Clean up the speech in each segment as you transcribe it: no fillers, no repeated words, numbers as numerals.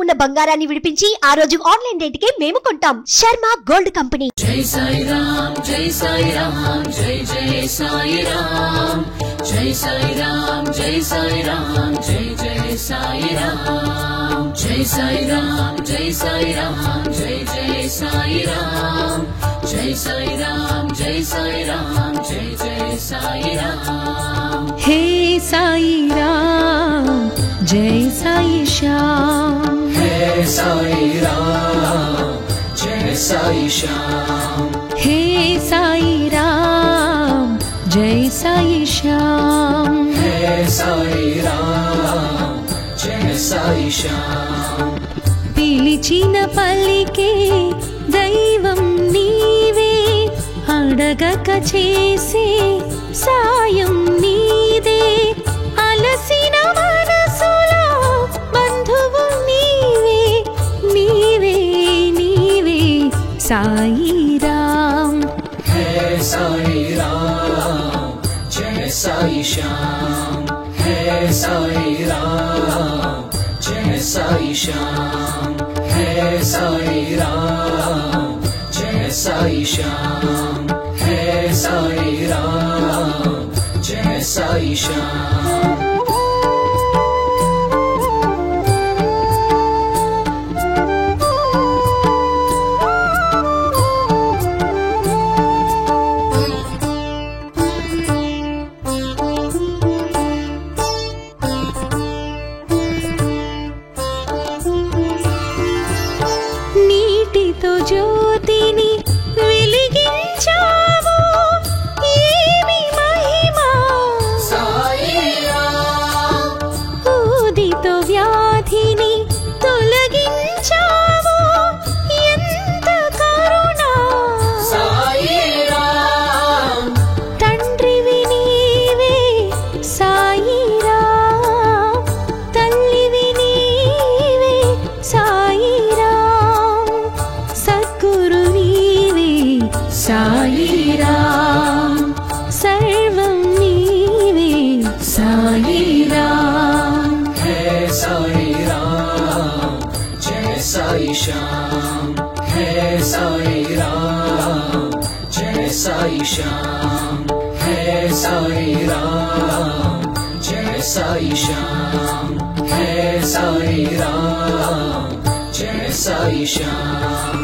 ఉన్న బంగారాన్ని విడిపించి ఆ రోజు ఆన్లైన్ రేటుకే మేము కొంటాం. Sharma gold company. జై సాయిరాం జై సాయిరాం జై జై సాయిరాం జై సాయిరాం జై సాయిరాం జై జై సాయిరాం జై సాయిరాం జై సాయిరాం జై జై సాయిరాం జై సాయిరాం జై సాయిరాం జై జై సాయిరాం. హే సాయిరాం జై సాయి శ్యామ్. హే సాయిరాం జై సాయి శ్యామ్. హే సాయిరాం జై సాయి శ్యామ్. హే సాయిరాం జై సాయి శ్యామ్. పిలిచిన పలికే దైవం నీవే, అడగక చేసే సాయం నీదే. అలసిన మనసులో బంధువు నీవే, నీవే నీవే సాయిరాం. హే సాయిరాం జై సాయి శ్యామ్. హే సాయిరాం జై సాయి శ్యామ్. హే సాయిరాం జై సాయి శ్యామ్. హే సాయిరాం జై సాయి శ్యామ్. నీటితో జ్యోతిని వెలిగించావు, ఏమి మహిమా సాయిరాం. ఊదితో వ్యాధిని తొలగించావు, ఎంత కరుణా సాయిరాం. తండ్రివి నీవే సాయిరాం, తల్లివి నీవే సాయిరాం, సద్గురు నీవే సాయిరాం, సర్వం నీవే సాయిరాం. హే సాయిరాం జై సాయి శ్యామ్. హే సాయిరాం జై సాయి శ్యామ్. హే సాయిరాం జై సాయి శ్యామ్. హే సాయిరాం జై సాయి శ్యామ్.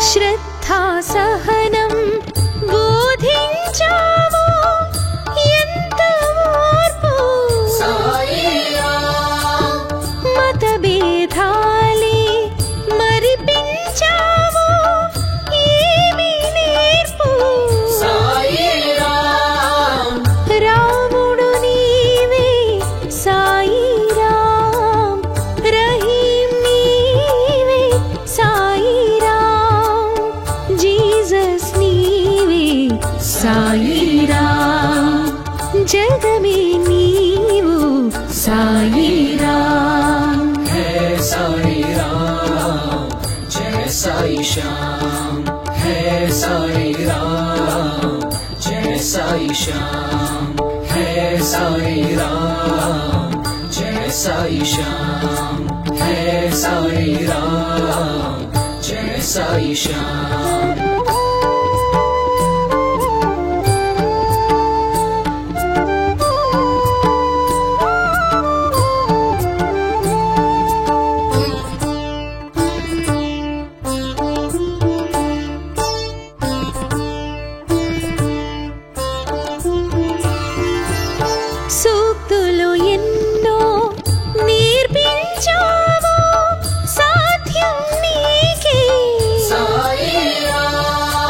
శ్రద్ధా సహనం బోధించావు, ఎంత ఓర్పు సాయిరాం. మతభేదాలే మరిపించావు, ఏమి నేర్పు సాయిరాం. రాముడు నీవే సాయిరాం, రహీం నీవే సాయిరాం, జీసస్ నీవే సాయిరాం, జగమే నీవు సాయిరాం. హే సాయిరాం జై సాయి శ్యామ్. హే సాయిరాం జై సాయి శ్యామ్. హే సాయిరాం జై సాయి శ్యామ్. హే సాయిరాం జై సాయి శ్యామ్. సూక్తులు ఎన్నో నేర్పించావు, సాధ్యం నీకే సాయిరాం.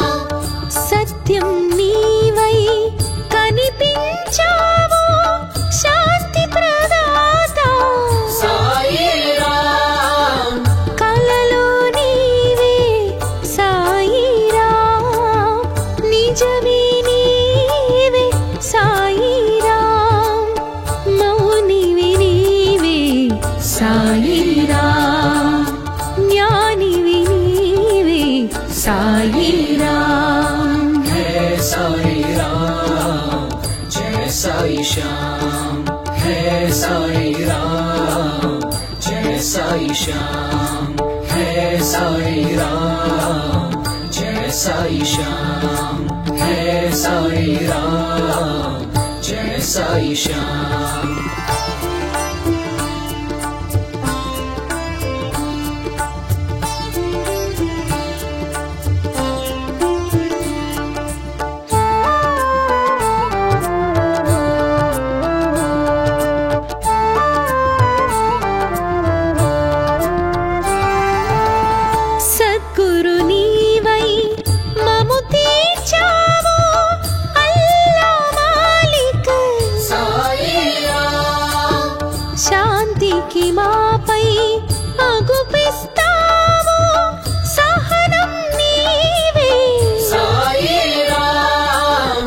సాయి రామ్ है साई राम जय साई श्याम है साई राम जय साई श्याम है साई राम जय साई श्याम है साई राम जय साई श्याम శాంతికి మాపై అగుపిస్తావు సహనం నీవే साई राम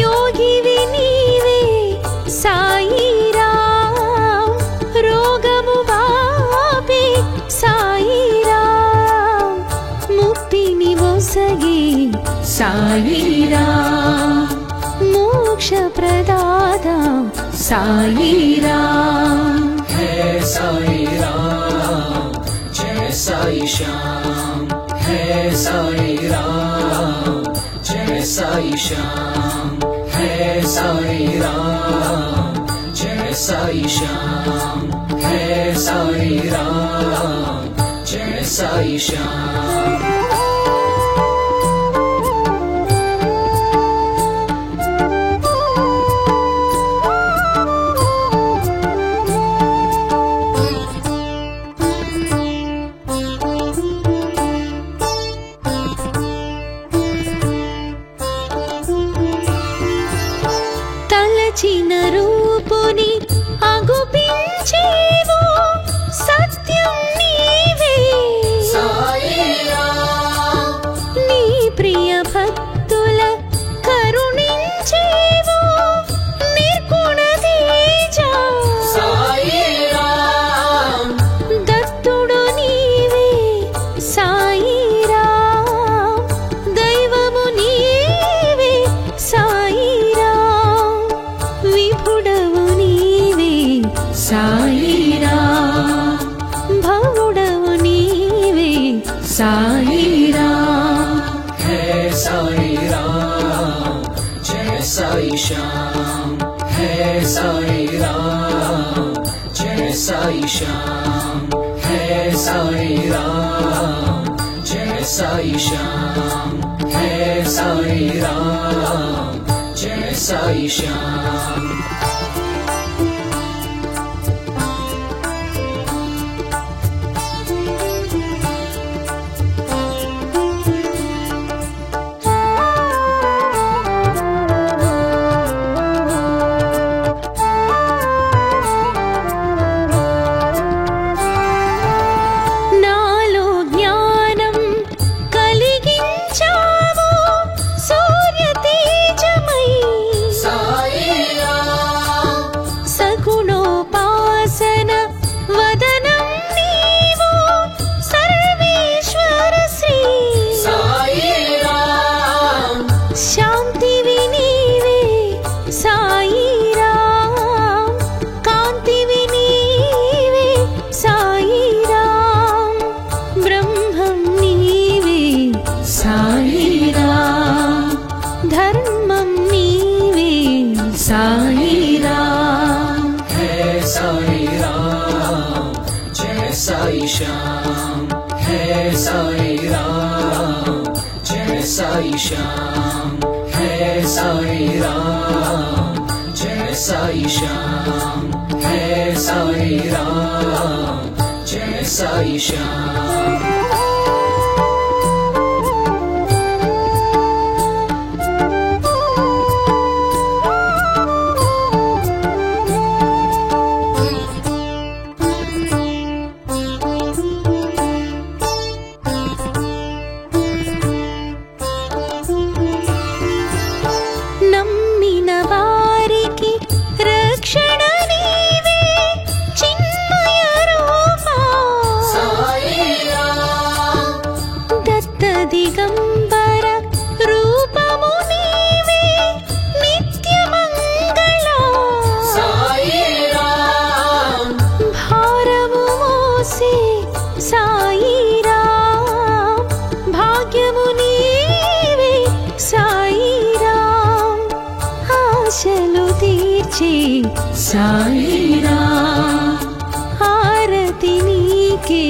యోగివి నీవే సాయి రామ్ రోగము బాపే సాయి రామ్ ముక్తిని ఒసగే సాయి రామ్ మోక్ష ప్రదాత సాయి రామ్ है साई राम जय साई श्याम है साई राम जय साई श्याम है साई राम जय साई श्याम है साई राम जय साई श्याम తలచిన రూపుని అగుపించేవు సత్యం నీవే साई राम నీ ప్రియ భక్తుల కరుణించేవు నిర్గుణ తేజ साई राम దత్తుడు నీవే సాయి రామ్ దైవము నీవే సాయి రామ్ విభుడవు నీవే సాయి రామ్ భవుడవు నీవే సాయి రామ్ है साई राम जय साई श्याम है साई राम जय साई श्याम है साई राम जय साई श्याम है साई राम जय साई श्याम నాలో జ్ఞానం కలిగించావు సూర్య తేజమై साई राम సగుణోపాసన వదనం నీవు సర్వేశ్వర శ్రీ साई राम శాంతివి నీవే సాయి రామ్ కాంతివి నీవే సాయి రామ్ బ్రహ్మం నీవే సాయి రామ్ ధర్మం నీవే సాయి రామ్ है साई राम जय साई श्याम है साई राम जय साई श्याम है साई राम जय साई श्याम है साई राम जय साई श्याम నమ్మిన వారికి రక్షణ నీవే చిన్మయ రూపా साई राम తీర్చే సాయిరాం హారతి నీకే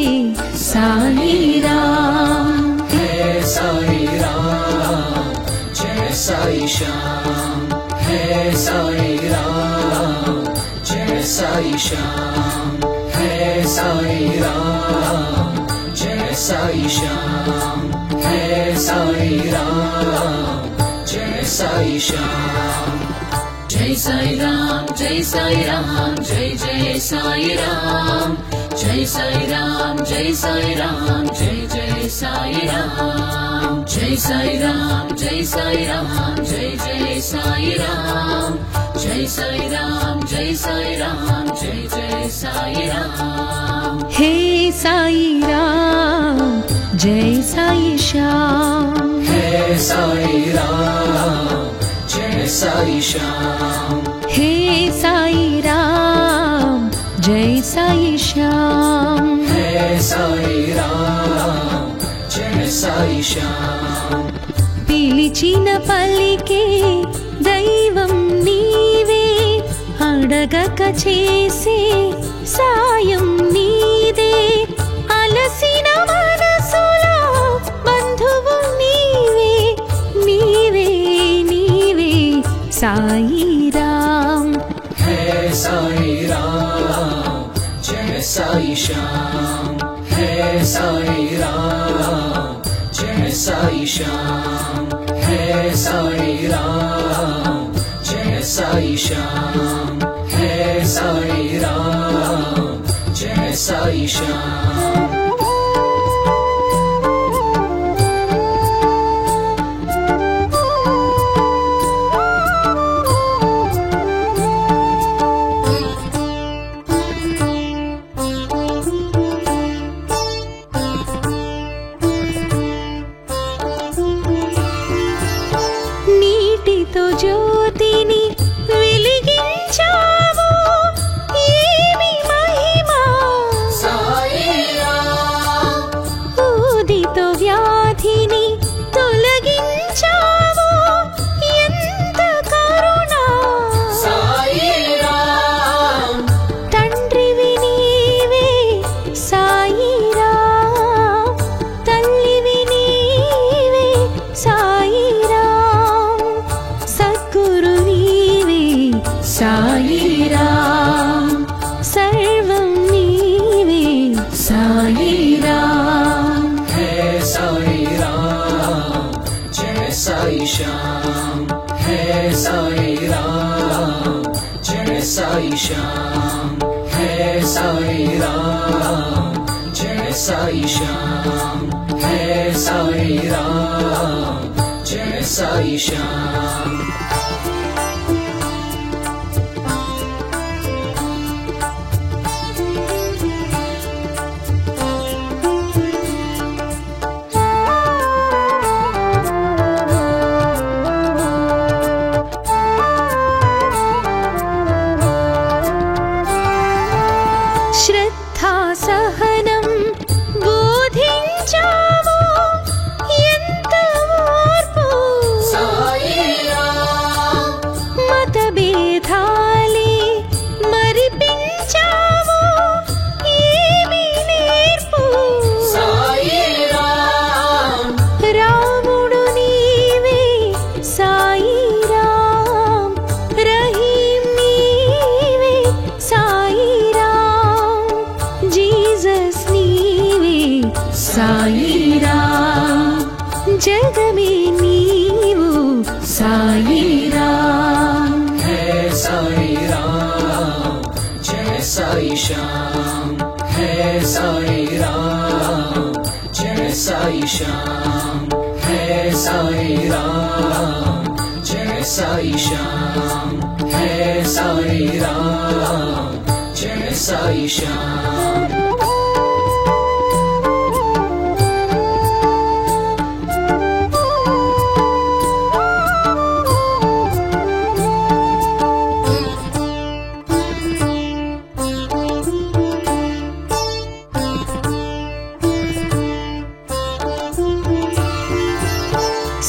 Sairam Hey Sai Ram, Jai Sai Sham. Hey Sai Ram, Jai Sai Sham. Hey Sai Ram, Jai Sai Sham. Hey Sai Ram, Jai Sai Sham. Jai Sai Ram, Jai Sai Ram, Jai Jai Sai Ram. Jai Sai Ram, Jai Sai Ram, Jai Jai Sai Ram. Jai Sai Ram, Jai Sai Ram, Jai Jai Sai Ram. Jai Sai Ram, Jai Sai Ram, Jai Jai Sai Ram. हे साईराम जय Sai Shyam Hey Sai Ram, Jai Sai Sham. हे साईराम जय Sai Shyam Hey Sai Ram, Jai Sai Sham. పిలిచిన పలికే దైవం నీవే అడగక చేసే సాయం నీదే అలసిన మనసులో బంధువు నీవే నీవే నీవే Sairam Hey Sai Ram, Jai Sai Sham. Hey Sai Ram, Jai Sai Sham. Hey Sai Ram, Jai Sai Sham. Hey Sai Ram, Jai Sai Sham. నీటితో జ్యోతిని వెలిగించావు ఏమి మహిమా Sai Ram, ఊదితో వ్యాధిని తొలగించావు ఎంత కరుణ Sai Ram. తండ్రివి నీవే సాయిరాం తల్లివి నీవే సాయిరాం సద్గురు నీవే సాయిరాం సర్వం నీవే Sairam Hey Sai Ram, Jai Sai Sham. Hey Sai Ram, Jai Sai Sham. Hey Sai Ram, Jai Sai Sham. Hey Sai Ram, Jai Sai Sham. శ్రద్ధా సహనం బోధించావు ఎంత ఓర్పు Sai Ram, మతభేదాలే మరిపించావు ఏమి నేర్పు Sai Ram. రాముడు నీవే సాయిరాం రహీం నీవే సాయిరాం జీసస్ నీవే సాయిరాం జగమే నీవు Sairam Hey Sai Ram, Jai Sai Sham. Hey Sai Ram, Jai Sai Sham. Hey Sai Ram, Jai Sai Sham. Hey Sai Ram, Jai Sai Sham.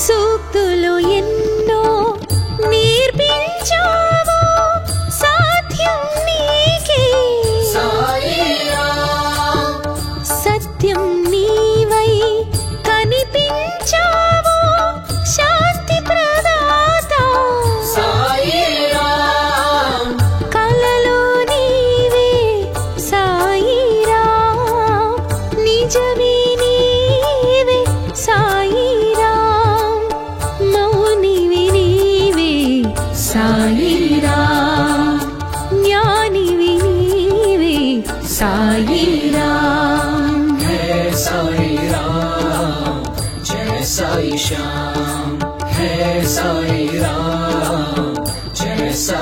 సూక్తులు ఎన్నో నేర్పించావు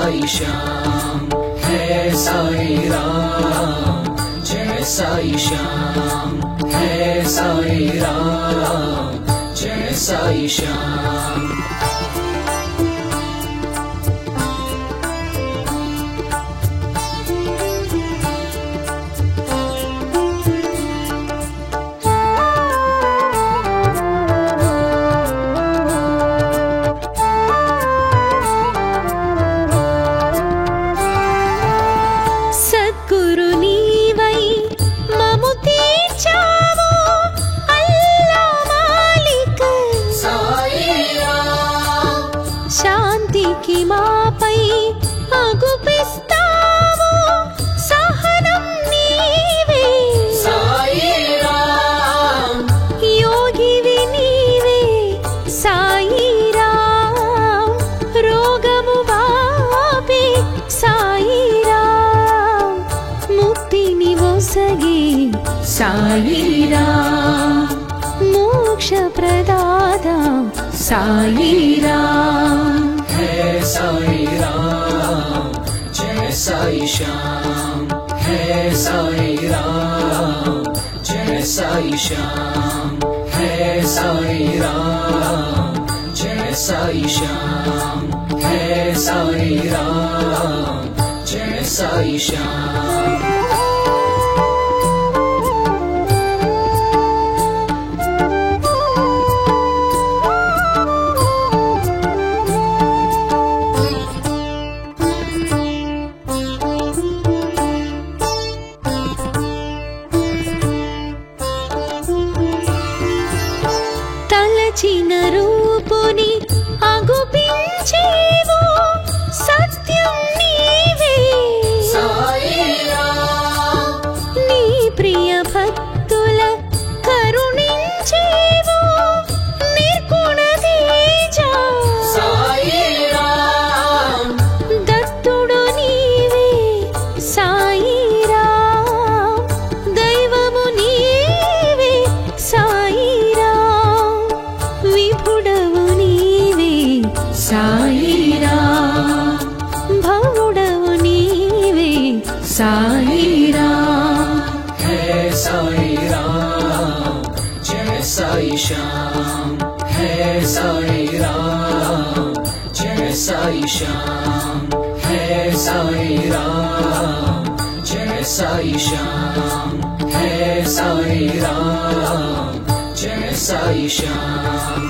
साई श्याम है साई राम जय साई श्याम है साई राम जय साई श्याम साई राम मोक्ष प्रदाता साई राम है साई राम जय साई श्याम है साई राम जय साई श्याम है साई राम जय साई श्याम है साई राम जय साई श्याम చిన్న రూపుని అగుపించేవో సత్యం నీవే సాయి రామ్ నీ ప్రియ భక్తుల కరుణించేవో నిర్గుణ తేజ సాయి రామ్ దత్తుడు నీవే సాయి రామ్ దైవము నీవే సాయి సాయి రామ్ భవుడవు నీవే సాయి రామ్ है साई राम जय साई श्याम है साई राम जय साई श्याम है साई राम जय साई श्याम है साई राम जय साई श्याम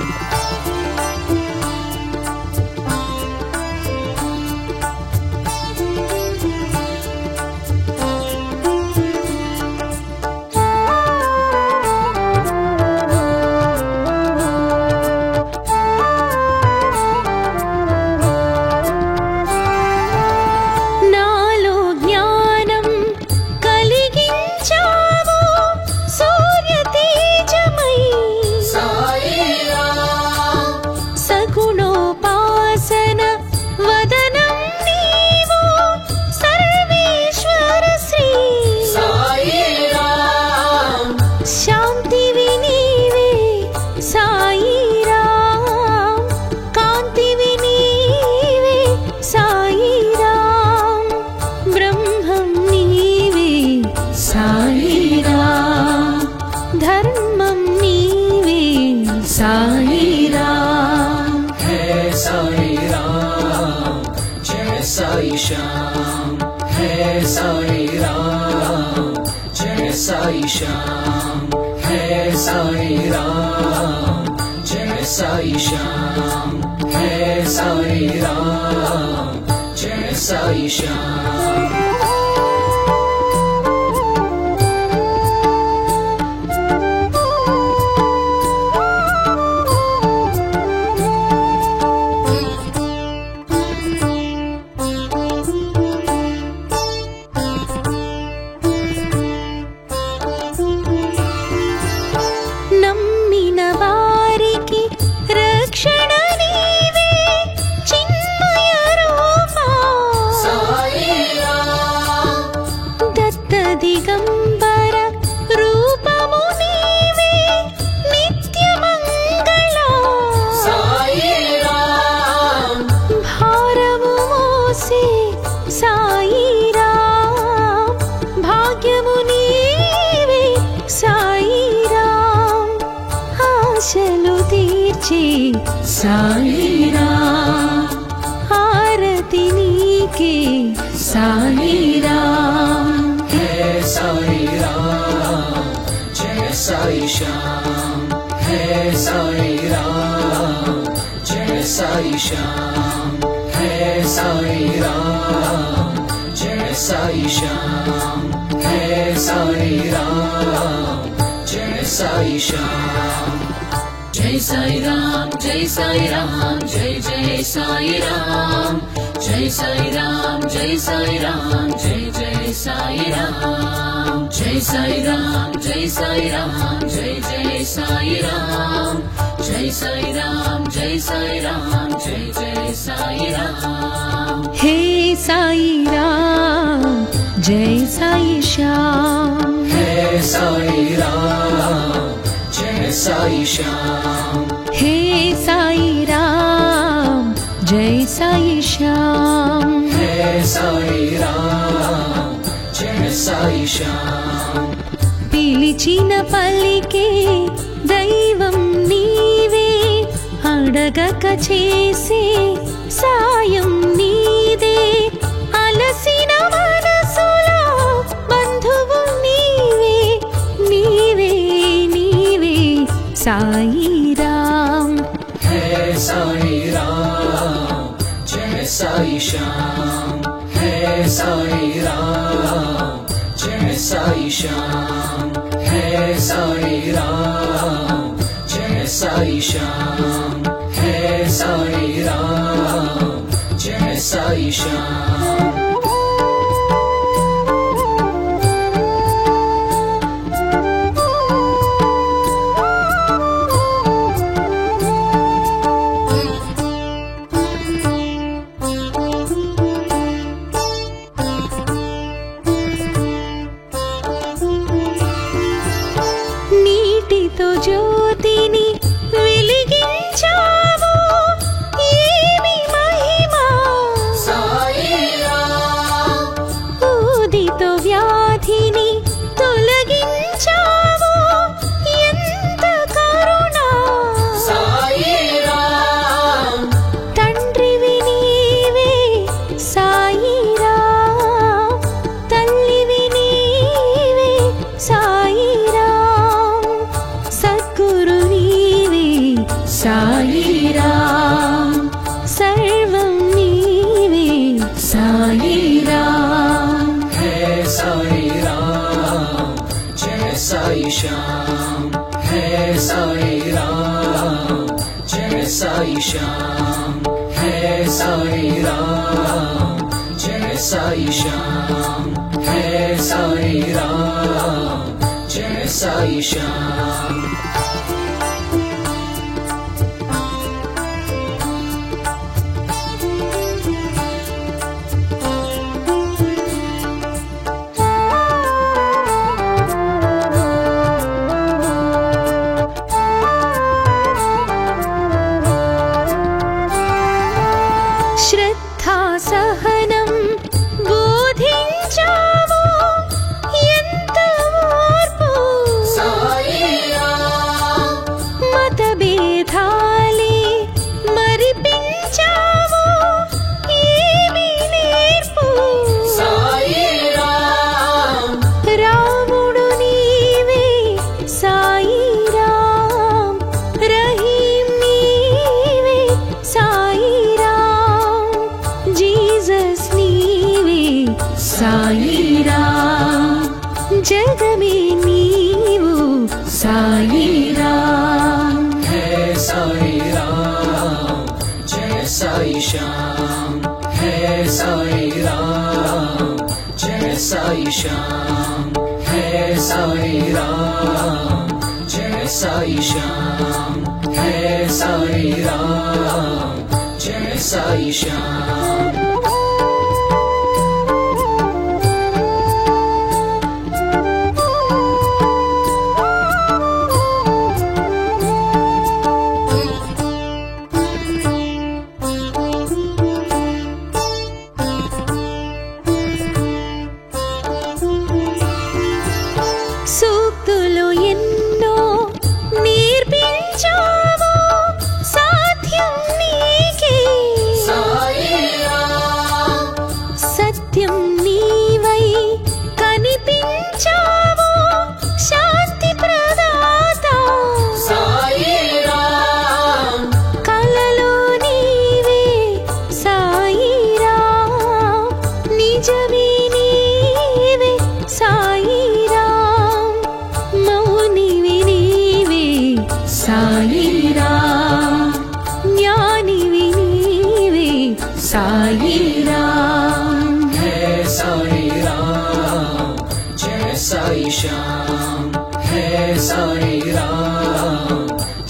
साई राम है साई राम जय साई श्याम है साई राम जय साई श्याम है साई राम जय साई श्याम है साई राम जय साई श्याम చిన్మయ రూపా సాయి రామ్ సాయిరాం భాగ్యము నీవే సాయిరాం ఆశలు తీర్చే సాయిరాం హారతి నీకే సాయిరాం है साई राम जय साई श्याम है साई राम जय साई श्याम है साई राम जय साई श्याम है साई राम जय साई श्याम जय साई राम जय साई राम जय जय साई राम जय साई राम जय साई राम जय जय साई राम जय साई राम जय साई राम जय जय साई राम जय साई राम जय साई राम जय जय साई राम हे साईराम जय साई श्याम है साई राम जय साई श्याम हे साईराम जय साई श्याम है साई राम जय साई श्याम పిలిచిన పలికే దైవం నీవే అడగక చేసే సాయం నీదే అలసిన మనసులో బంధువు నీవే నీవే నీవే సాయిరాం है साई राम जय साई श्याम है साई राम जय साई श्याम है साई राम जय साई श्याम है साई राम जय साई श्याम నీటితో జ్యోతిని వెలిగించావు ఏమి మహిమా साई राम ఊదితో వ్యాధిని తొలగించావు ఎంత కరుణ साई राम తండ్రివి నీవే సాయిరాం తల్లివి నీవే సాయిరాం సద్గురు నీవే సాయిరాం సర్వం నీవే సాయిరాం है साई राम जय साई श्याम है साई राम जय साई श्याम है साई राम जय साई श्याम है साई राम जय साई श्याम శ్రద్ధా సహనం బోధించావు ఎంత ఓర్పు साई राम మతభేదాలే మరిపించావు ఏమి నేర్పు साई राम రాముడు నీవే సాయిరాం రహీం నీవే సాయిరాం జీసస్ నీవే సాయిరాం జగమే నీవు సాయిరాం है साई राम जय साई श्याम है साई राम जय साई श्याम है साई राम जय साई श्याम है साई राम जय साई श्याम నిజమే నీవే సాయిరాం మౌనివి నీవే సాయిరాం జ్ఞానివి నీవే సాయిరాం है साई राम जय साई श्याम है साई राम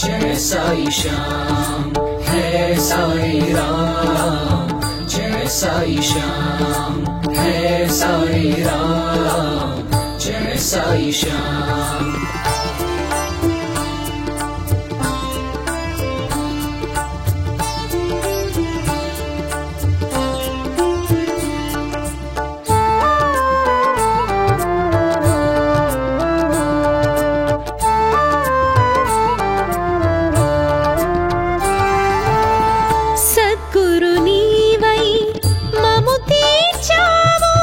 जय साई श्याम है साई राम जय साई श्याम है साई राम जय साई श्याम సద్గురు నీవై మము తీర్చావు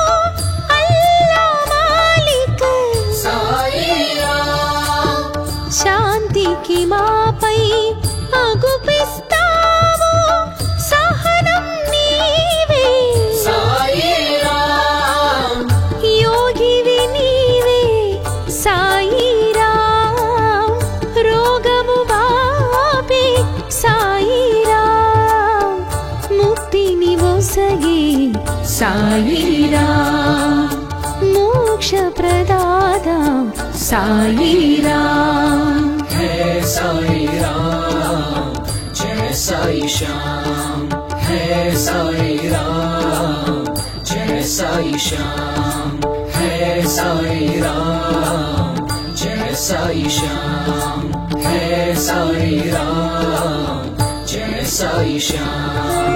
అల్లా మాలిక్ साई राम శాంతికి మాపై అగుపిస్తావు సహనం నీవే साई राम యోగివి నీవే సాయిరాం రోగము బాపే సాయిరాం ముక్తిని ఒసగే సాయిరాం మోక్ష ప్రదాత సాయిరాం है साई राम जय साई श्याम है साई राम जय साई श्याम है साई राम जय साई श्याम है साई राम जय साई श्याम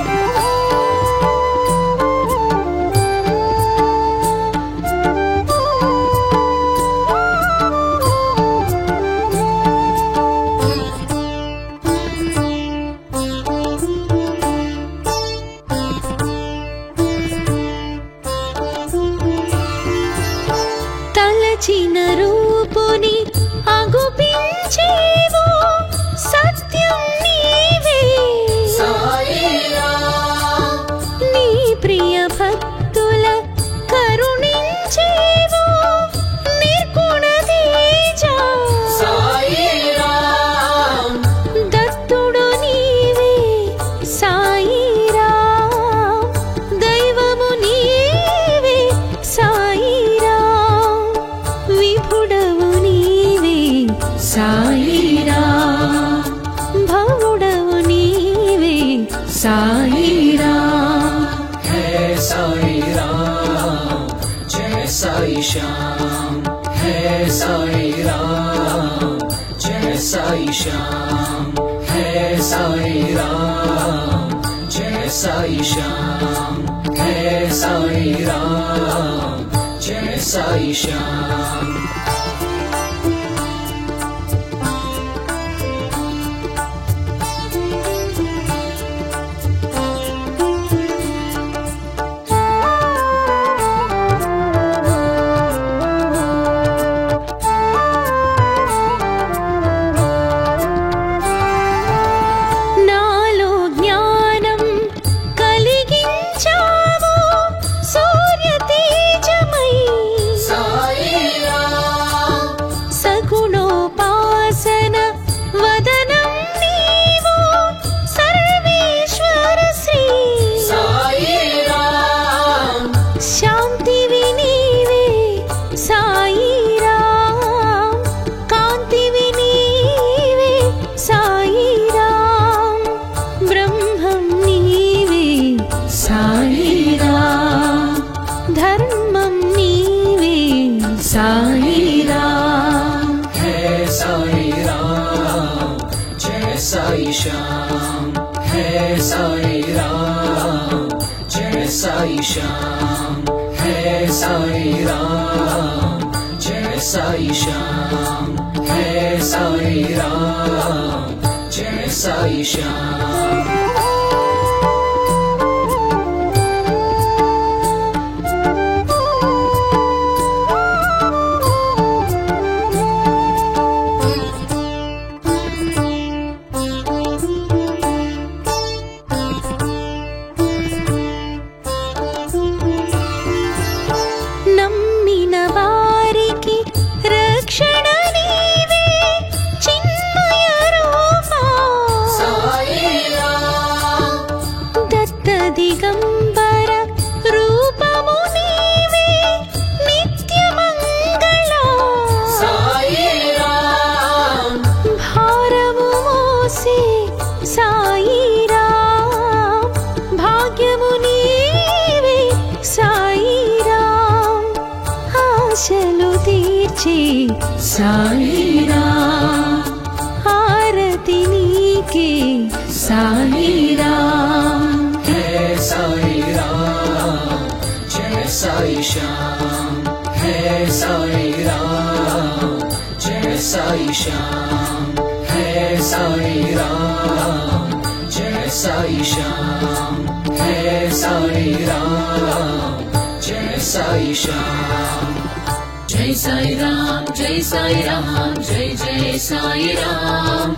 తలచిన రూపుని అగుపించేవు సత్యం నీవే साई राम నీ ప్రియ భక్తుల కరుణించేవు నిర్గుణ తేజ साई राम దత్తుడు నీవే సాయిరాం దైవము నీవే సాయిరాం విభుడవు నీవే సాయిరాం భవుడవు నీవే సాయిరాం है साई राम जय साई श्याम है साई राम जय साई श्याम है साई राम जय साई श्याम है साई राम जय साई श्याम నాలో జ్ఞానం కలిగించావు సూర్య తేజమై साई राम సగుణోపాసన వదనం నీవు సర్వేశ్వర శ్రీ साई राम శాంతివి నీవే సాయిరాం కాంతివి నీవే సాయిరాం బ్రహ్మం నీవే సాయిరాం ధర్మం నీవే సాయిరాం है साई राम जय साई श्याम है साई राम जय साई श्याम है साई राम जय साई श्याम है साई राम जय साई श्याम తీర్చే సాయిరాం హారతి నీకే సాయిరాం है साई राम जय साई श्याम है साई राम जय साई श्याम है साई राम जय साई श्याम है साई राम जय साई श्याम जय साई राम जय साई राम जय जय साई राम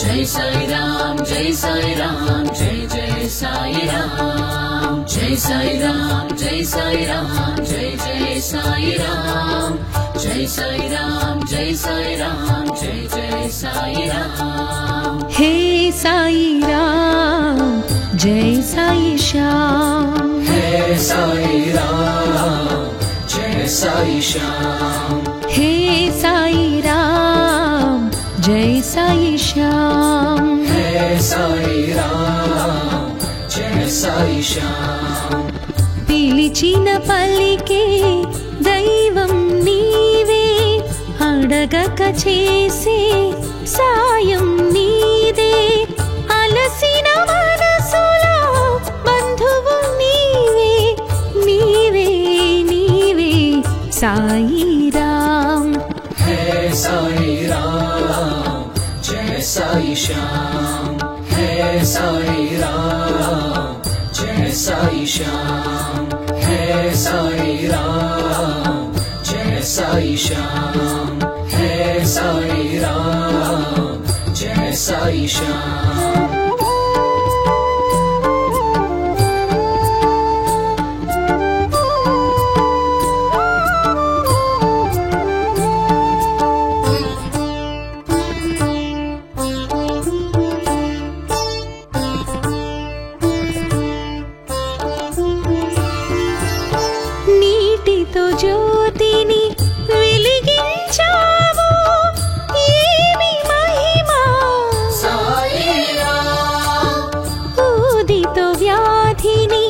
जय साई राम जय साई राम जय जय साई राम जय साई राम जय साई राम जय जय साई राम जय साई राम जय साई राम जय जय साई राम हे साईराम जय साई श्याम है साई राम जय साई श्याम हे साईराम जय साई श्याम है साई राम जय साई श्याम పిలిచిన పలికే దైవం నీవే అడగక చేసే సాయం నీదే అలసిన మనసులో బంధువు నీవే నీవే నీవే సాయిరాం है साई राम जय साई श्याम है साई राम जय साई श्याम है साई राम जय साई श्याम है साई राम जय साई श्याम నీటితో జ్యోతిని వెలిగించావు ఏమి మహిమా साई राम ఊదితో వ్యాధిని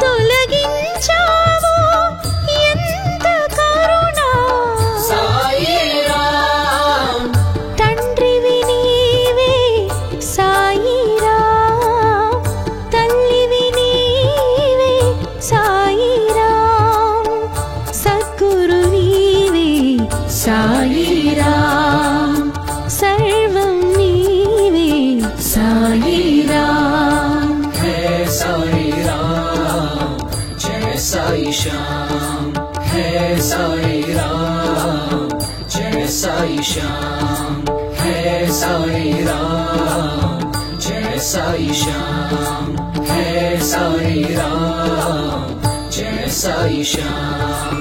తొలగించావు ఎంత కరుణ साई राम తండ్రివి నీవే సాయిరాం తల్లివి నీవే సాయిరాం సద్గురు నీవే సాయిరాం సర్వం నీవే సాయిరాం है साई राम जय साई श्याम है साई राम जय साई श्याम है साई राम जय साई श्याम है साई राम जय साई श्याम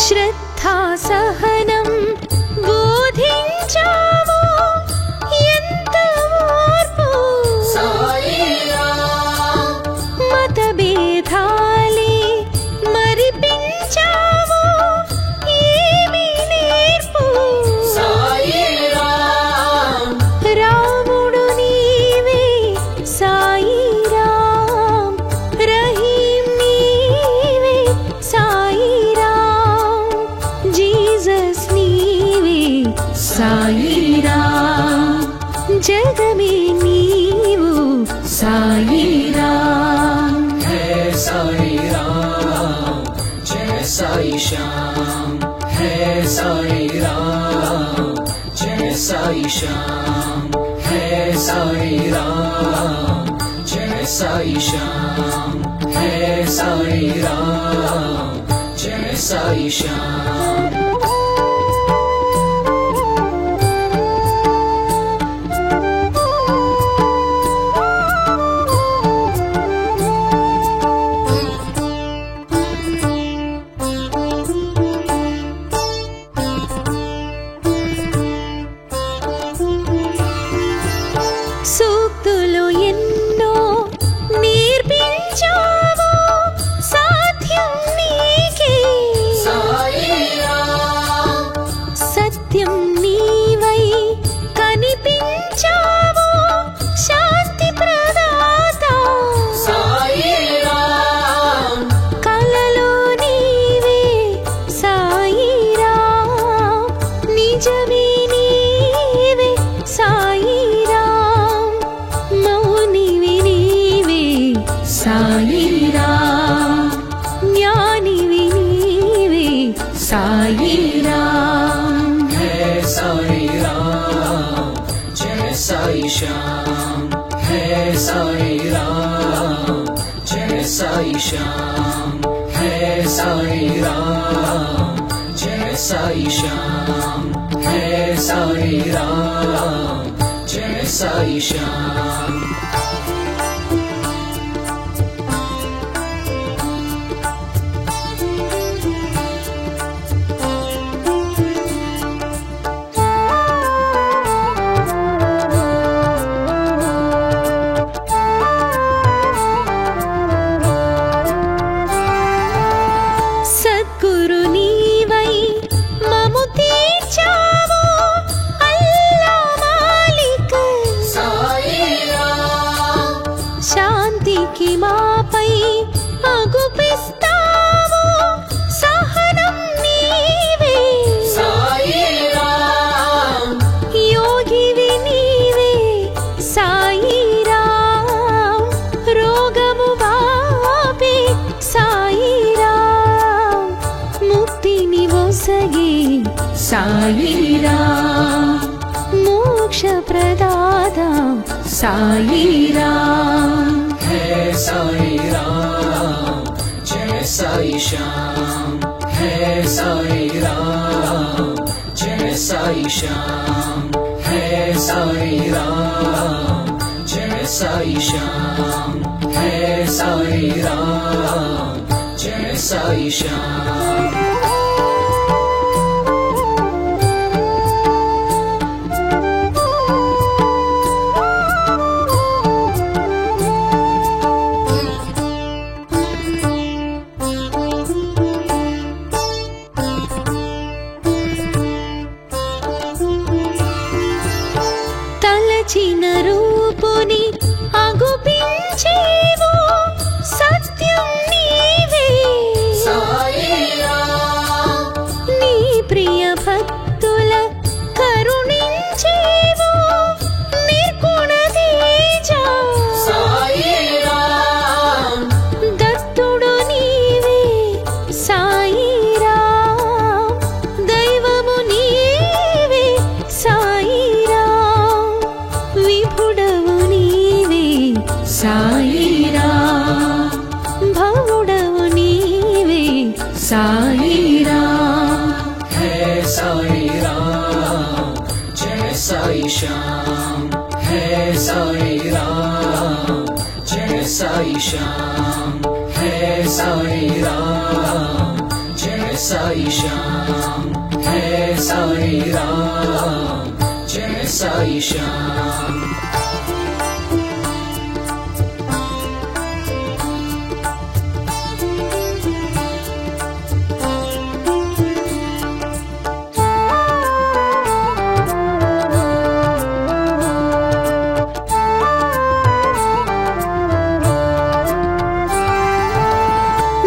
శ్రద్ధా సహనం బోధించావు ఎంత ఓర్పు साई राम మతభేదాలే మరిపించావు ఏమి నేర్పు साई राम రాముడు నీవే సాయిరాం రహీం నీవే సాయిరాం జీసస్ నీవే సాయిరాం జగమే నీవు సాయిరాం है साई राम जय साई श्याम है साई राम जय साई श्याम है साई राम जय साई श्याम है साई राम जय साई श्याम సూక్తులు ఎన్నో నేర్పించావు సాయిరాం జ్ఞానివి నీవే సాయిరాం है साई राम जय साई श्याम है साई राम जय साई श्याम है साई राम जय साई श्याम है साई राम जय साई श्याम సద్గురు నీవై మము తీర్చావు అల్లా మాలిక్ साई राम శాంతికి మాపై అగుపిస్తావు సహనం నీవే साई राम యోగివి నీవే సాయిరాం రోగము బాపే సాయిరాం ముక్తిని ఒసగే సాయిరాం మోక్ష ప్రదాత సాయిరాం है साई राम जय साई श्याम है साई राम जय साई श्याम है साई राम जय साई श्याम है साई राम जय साई श्याम తలచిన రూపుని అగుపించేవు సత్యం నీవే साई राम నీ ప్రియ భక్తుల కరుణించేవు నిర్గుణ తేజ साई राम దత్తుడు నీవే సాయిరాం దైవము నీవే సాయిరాం విభుడవు నీవే సాయిరాం భవుడవు నీవే సాయిరాం है साई राम जय साई श्याम है साई राम जय साई श्याम है साई राम जय साई श्याम है साई राम जय साई श्याम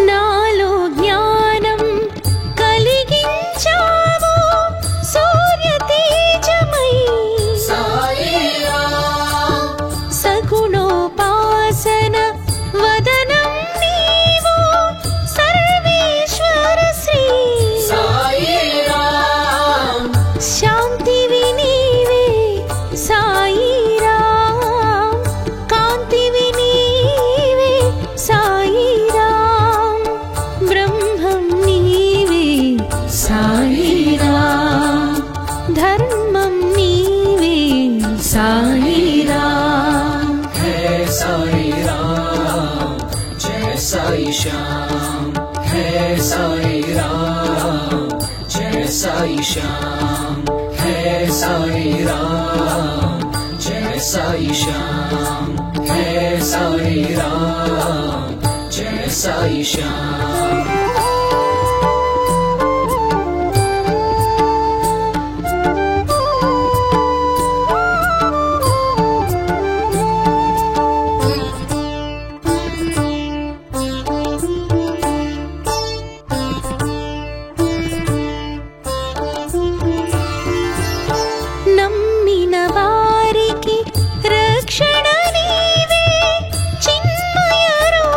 నాలో జ్ఞానం కలిగించావు సూర్య తేజమై साई राम సగుణోపాసన వదనం నీవు సర్వేశ్వర శ్రీ साई राम శాంతివి నీవే సాయిరాం కాంతివి నీవే సాయిరాం బ్రహ్మం నీవే సాయిరాం ధర్మం నీవే సాయిరాం है साई राम जय साई श्याम है साई राम जय साई श्याम है साई राम जय साई श्याम है साई राम जय साई श्याम వారికి రక్షణ నీవే చిన్మయ రూప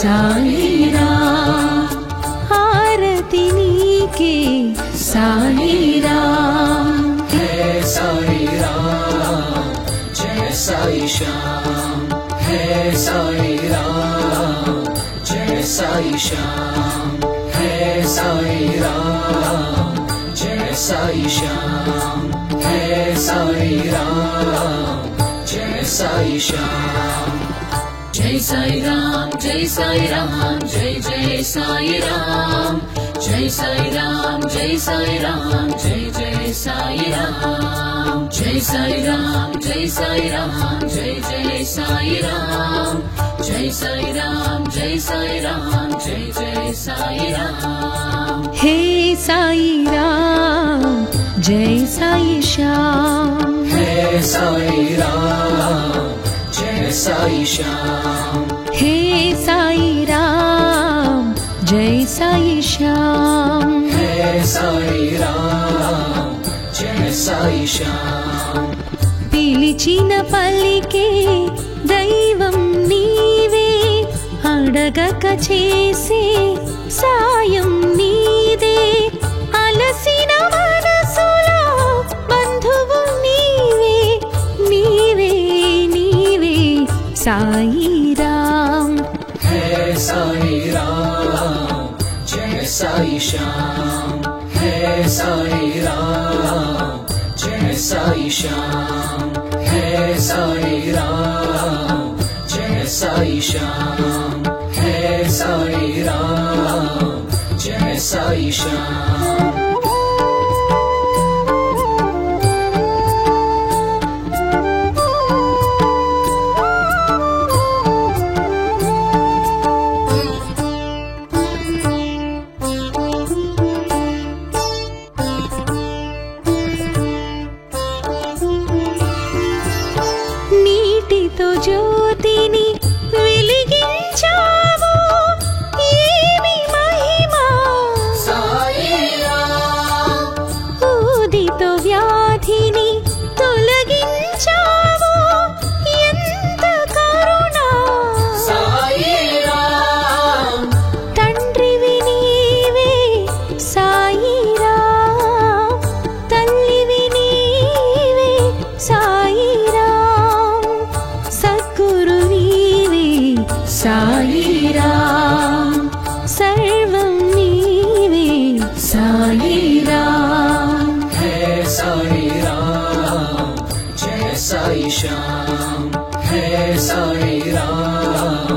సాయిరాం హారతి నీకే సాయిరాం है साई राम जय साई श्याम है साई राम जय साई श्याम है साई राम जय साई श्याम है साई राम जय साई श्याम जय साई राम जय साई राम जय जय साई राम जय साई राम जय साई राम जय जय साई राम जय साई राम जय साई राम जय जय साई राम जय साई राम जय साई राम जय जय साई राम हे साईराम जय साई श्याम है साई राम जय साई श्याम हे साईराम जय साई श्याम है साई राम जय साई श्याम పిలిచిన పలికే దైవం నీవే అడగక చేసే సాయం నీదే అలసిన మనసులో బంధువు నీవే నీవే నీవే సాయిరాం है साई राम जय साई श्याम है साई राम जय साई श्याम है साई राम जय साई श्याम है साई राम जय साई श्याम నీటితో జ్యోతిని వెలిగించావు ఏమి మహిమా साई राम ఊదితో వ్యాధిని తొలగించావు ఎంత కరుణ साई राम తండ్రివి నీవే సాయిరాం తల్లివి నీవే సాయిరాం సద్గురు నీవే సాయిరాం సర్వం నీవే సాయిరాం है साई राम जय साई श्याम है साई राम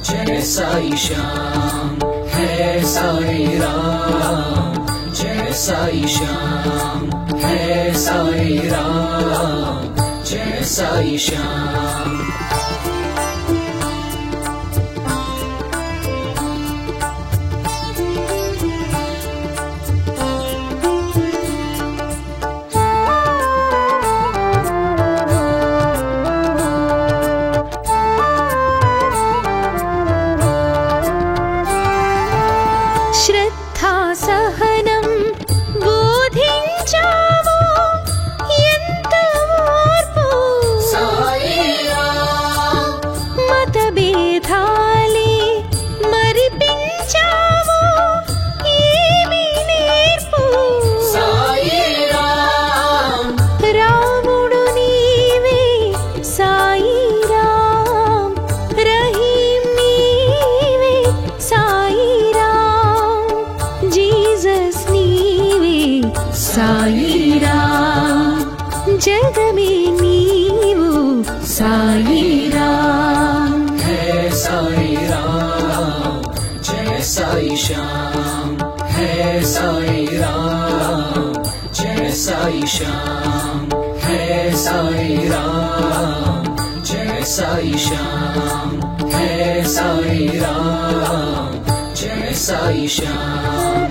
जय साई श्याम है साई राम जय साई श्याम है साई राम जय साई श्याम శ్రద్ధా సహనం బోధించావు ఎంత ఓర్పు साई राम మతభేదాలే మరిపించావు ఏమి నేర్పు साई राम రాముడు నీవే సాయిరాం రహీం నీవే సాయిరాం జీసస్ నీవే సాయిరాం జగమే నీవు సాయిరాం है साई राम जय साई श्याम है साई राम जय साई श्याम है साई राम जय साई श्याम है साई राम जय साई श्याम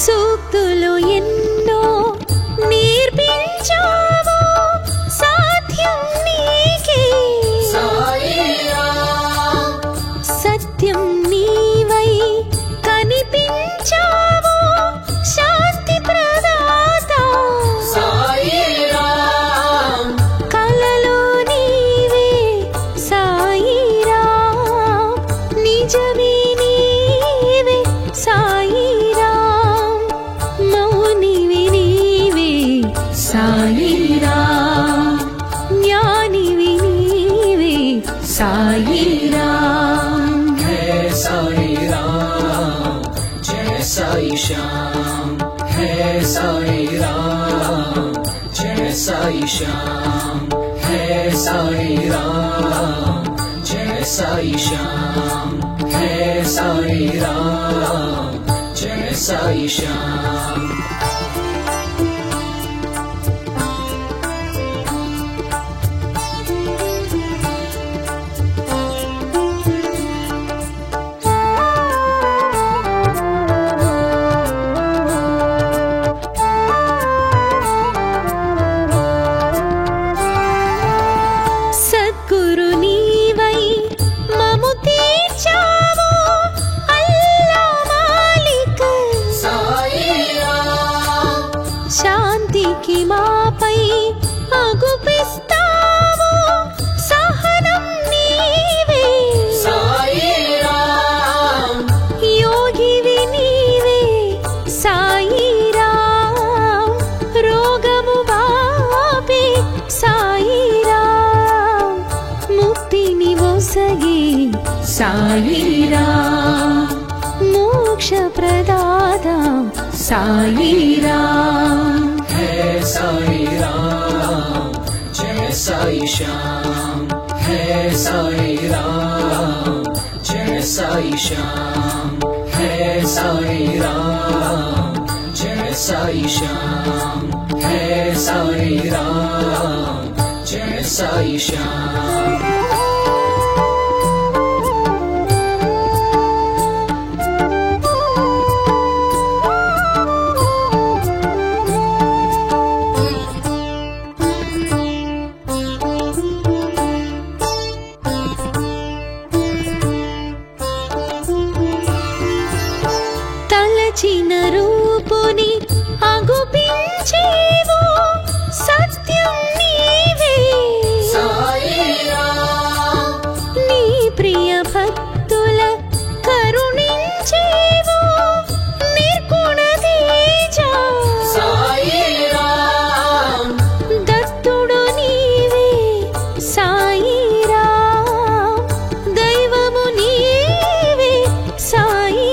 సూక్తులు ఎన్నో నేర్పించావు సాధ్యం साई राम है साई राम जय साई श्याम है साई राम जय साई श्याम है साई राम जय साई श्याम है साई राम जय साई श्याम साई राम मोक्ष प्रदाता साई राम है साई राम जय साई श्याम है साई राम जय साई श्याम है साई राम जय साई श्याम है साई राम जय साई श्याम చిన్న రూపుని అగుపించేవో సత్యం నీవే సాయి రామ్ నీ ప్రియ భక్తుల కరుణించేవో నిర్గుణ తేజ సాయి రామ్ దత్తుడు నీవే సాయి రామ్ దైవము నీవే సాయి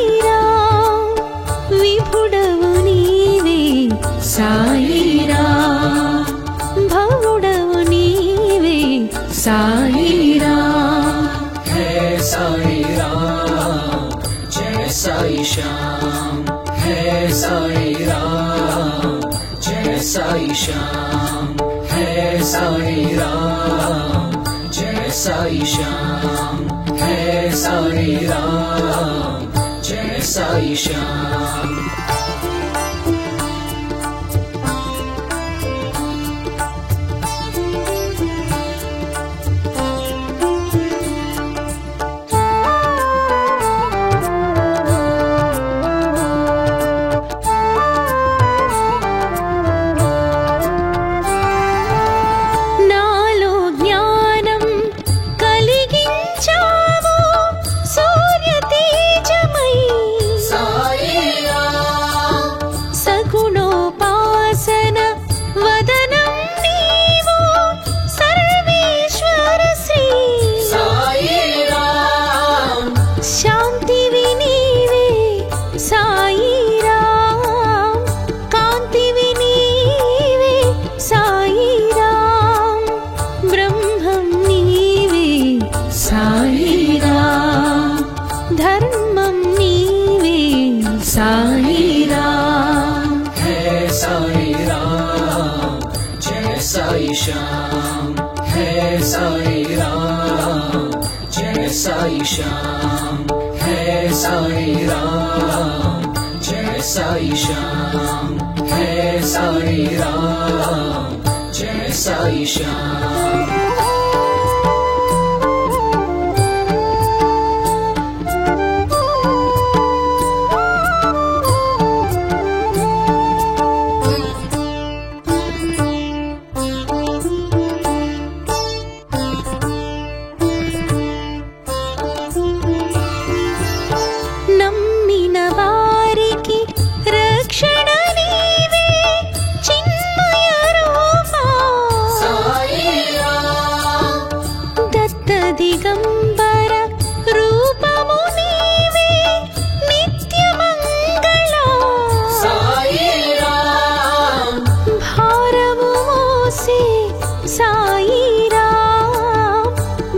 విభుడవు నీవే సాయి రామ్ భవుడవు నీవే సాయి రామ్ है साई राम जय साई श्याम है साई राम जय साई श्याम है साई राम जय साई श्याम है साई राम जय साई श्याम धर्मं नीवे साई राम है साई राम जय साई श्याम है साई राम जय साई श्याम है साई राम जय साई श्याम है साई राम जय साई श्याम చిన్మయ రూపా సాయి రామ్ దిగంబర రూపము నీవే నిత్యమంగళ సాయి రామ్ భారము మోసే సాయి రామ్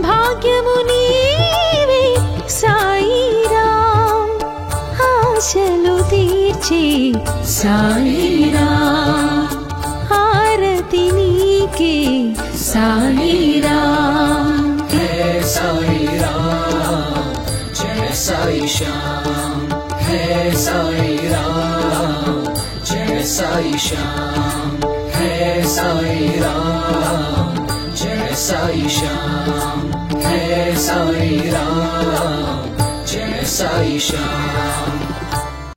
భాగ్యము నీవే సాయి రామ్ ఆశలు తీర్చే సాయి రామ్ హారతి నీకే సాయి రామ్ है साई राम जय साई श्याम है साई राम जय साई श्याम है साई राम जय साई श्याम है साई राम जय साई श्याम